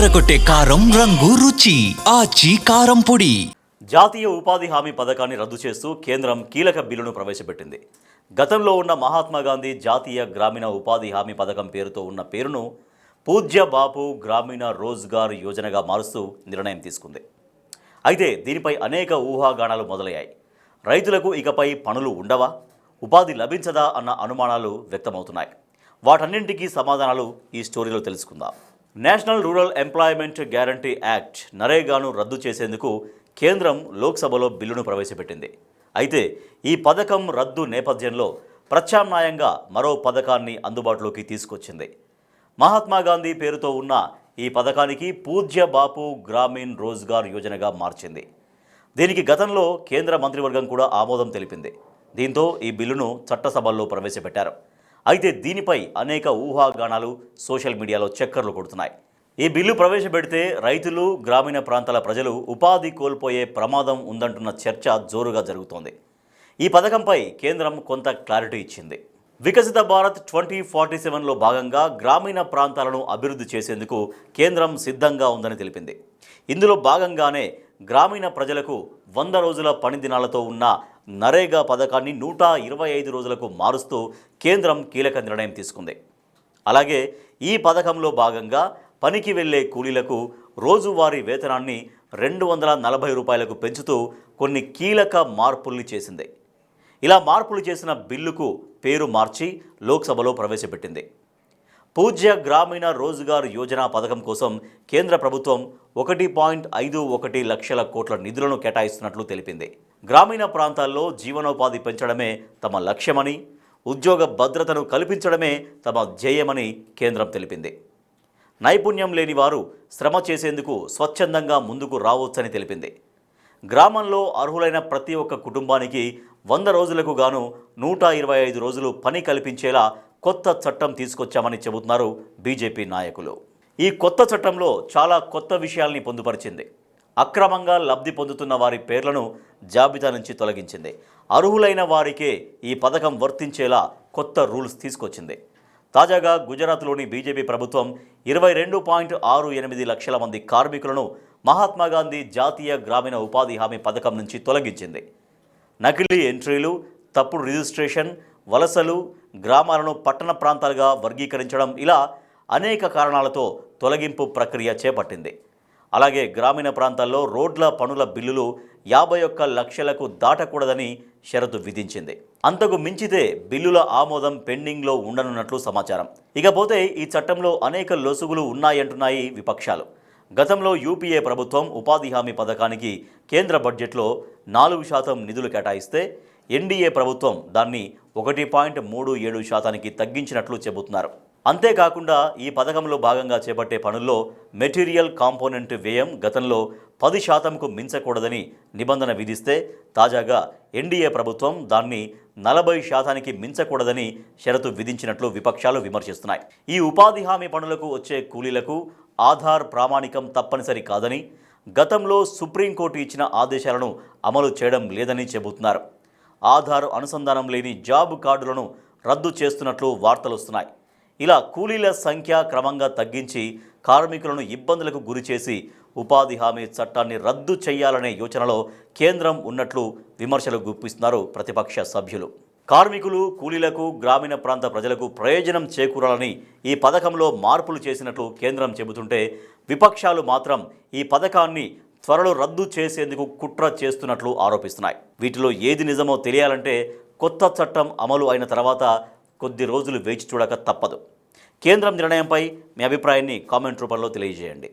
అదరకొట్టే కారం రంగు రుచి ఆచి కారం పొడి. జాతీయ ఉపాధి హామీ పథకాన్ని రద్దు చేస్తూ కేంద్రం కీలక బిల్లును ప్రవేశపెట్టింది. గతంలో ఉన్న మహాత్మా గాంధీ జాతీయ గ్రామీణ ఉపాధి హామీ పథకం పేరుతో ఉన్న పేరును పూజ్య బాపు గ్రామీణ రోజ్గార్ యోజనగా మారుస్తూ నిర్ణయం తీసుకుంది. అయితే దీనిపై అనేక ఊహాగానాలు మొదలయ్యాయి. రైతులకు ఇకపై పనులు ఉండవా, ఉపాధి లభించదా అన్న అనుమానాలు వ్యక్తమవుతున్నాయి. వాటన్నింటికీ సమాధానాలు ఈ స్టోరీలో తెలుసుకుందాం. National rural employment guarantee act నరేగాను రద్దు చేసేందుకు కేంద్రం లోక్సభలో బిల్లును ప్రవేశపెట్టింది. అయితే ఈ పథకం రద్దు నేపథ్యంలో ప్రత్యామ్నాయంగా మరో పథకాన్ని అందుబాటులోకి తీసుకొచ్చింది. మహాత్మా గాంధీ పేరుతో ఉన్న ఈ పథకానికి పూజ్య బాపు గ్రామీణ్ రోజ్గార్ యోజనగా మార్చింది. దీనికి గతంలో కేంద్ర మంత్రివర్గం కూడా ఆమోదం తెలిపింది. దీంతో ఈ బిల్లును చట్టసభల్లో ప్రవేశపెట్టారు. అయితే దీనిపై అనేక ఊహాగానాలు సోషల్ మీడియాలో చక్కర్లు కొడుతున్నాయి. ఈ బిల్లు ప్రవేశపెడితే రైతులు, గ్రామీణ ప్రాంతాల ప్రజలు ఉపాధి కోల్పోయే ప్రమాదం ఉందంటున్న చర్చ జోరుగా జరుగుతోంది. ఈ పథకంపై కేంద్రం కొంత క్లారిటీ ఇచ్చింది. వికసిత భారత్ 2047లో భాగంగా గ్రామీణ ప్రాంతాలను అభివృద్ధి చేసేందుకు కేంద్రం సిద్ధంగా ఉందని తెలిపింది. ఇందులో భాగంగానే గ్రామీణ ప్రజలకు 100 రోజుల పని దినాలతో ఉన్న నరేగా పథకాన్ని 125 రోజులకు మారుస్తూ కేంద్రం కీలక నిర్ణయం తీసుకుంది. అలాగే ఈ పథకంలో భాగంగా పనికి వెళ్లే కూలీలకు రోజువారీ వేతనాన్ని 240 రూపాయలకు పెంచుతూ కొన్ని కీలక మార్పుల్ని చేసింది. ఇలా మార్పులు చేసిన బిల్లుకు పేరు మార్చి లోక్సభలో ప్రవేశపెట్టింది. పూజ్య గ్రామీణ రోజ్గార్ యోజన పథకం కోసం కేంద్ర ప్రభుత్వం 1.51 లక్షల కోట్ల నిధులను కేటాయిస్తున్నట్లు తెలిపింది. గ్రామీణ ప్రాంతాల్లో జీవనోపాధి పెంచడమే తమ లక్ష్యమని, ఉద్యోగ భద్రతను కల్పించడమే తమ ధ్యేయమని కేంద్రం తెలిపింది. నైపుణ్యం లేని వారు శ్రమ చేసేందుకు స్వచ్ఛందంగా ముందుకు రావచ్చని తెలిపింది. గ్రామంలో అర్హులైన ప్రతి ఒక్క కుటుంబానికి 100 రోజులకు గాను 125 రోజులు పని కల్పించేలా కొత్త చట్టం తీసుకొచ్చామని చెబుతున్నారు బీజేపీ నాయకులు. ఈ కొత్త చట్టంలో చాలా కొత్త విషయాల్ని పొందుపరిచింది. అక్రమంగా లబ్ధి పొందుతున్న వారి పేర్లను జాబితా నుంచి తొలగించింది. అర్హులైన వారికే ఈ పథకం వర్తించేలా కొత్త రూల్స్ తీసుకొచ్చింది. తాజాగా గుజరాత్లోని బీజేపీ ప్రభుత్వం 22.68 లక్షల మంది కార్మికులను మహాత్మా గాంధీ జాతీయ గ్రామీణ ఉపాధి హామీ పథకం నుంచి తొలగించింది. నకిలీ ఎంట్రీలు, తప్పుడు రిజిస్ట్రేషన్, వలసలు, గ్రామాలను పట్టణ ప్రాంతాలుగా వర్గీకరించడం, ఇలా అనేక కారణాలతో తొలగింపు ప్రక్రియ చేపట్టింది. అలాగే గ్రామీణ ప్రాంతాల్లో రోడ్ల పనుల బిల్లులు 51 లక్షలకు దాటకూడదని షరతు విధించింది. అంతకు మించితే బిల్లుల ఆమోదం పెండింగ్లో ఉండనున్నట్లు సమాచారం. ఇకపోతే ఈ చట్టంలో అనేక లొసుగులు ఉన్నాయంటున్నాయి విపక్షాలు. గతంలో యూపీఏ ప్రభుత్వం ఉపాధి హామీ పథకానికి కేంద్ర బడ్జెట్లో 4% నిధులు కేటాయిస్తే ఎన్డీఏ ప్రభుత్వం దాన్ని 1.37% తగ్గించినట్లు చెబుతున్నారు. అంతేకాకుండా ఈ పథకంలో భాగంగా చేపట్టే పనుల్లో మెటీరియల్ కాంపోనెంట్ వ్యయం గతంలో 10%కు మించకూడదని నిబంధన విధిస్తే తాజాగా ఎన్డీఏ ప్రభుత్వం దాన్ని 40%కి మించకూడదని షరతు విధించినట్లు విపక్షాలు విమర్శిస్తున్నాయి. ఈ ఉపాధి హామీ పనులకు వచ్చే కూలీలకు ఆధార్ ప్రామాణికం తప్పనిసరి కాదని, గతంలో సుప్రీంకోర్టు ఇచ్చిన ఆదేశాలను అమలు చేయడం లేదని చెబుతున్నారు. ఆధార్ అనుసంధానం లేని జాబ్ కార్డులను రద్దు చేస్తున్నట్లు వార్తలు వస్తున్నాయి. ఇలా కూలీల సంఖ్య క్రమంగా తగ్గించి కార్మికులను ఇబ్బందులకు గురిచేసి ఉపాధి హామీ చట్టాన్ని రద్దు చేయాలనే యోచనలో కేంద్రం ఉన్నట్లు విమర్శలు గుప్పిస్తున్నారు ప్రతిపక్ష సభ్యులు. కార్మికులు, కూలీలకు, గ్రామీణ ప్రాంత ప్రజలకు ప్రయోజనం చేకూరాలని ఈ పథకంలో మార్పులు చేసినట్లు కేంద్రం చెబుతుంటే విపక్షాలు మాత్రం ఈ పథకాన్ని త్వరలో రద్దు చేసేందుకు కుట్ర చేస్తున్నట్లు ఆరోపిస్తున్నాయి. వీటిలో ఏది నిజమో తెలియాలంటే కొత్త చట్టం అమలు అయిన తర్వాత కొద్ది రోజులు వేచి చూడక తప్పదు. కేంద్రం నిర్ణయంపై మీ అభిప్రాయాన్ని కామెంట్ రూపంలో తెలియజేయండి.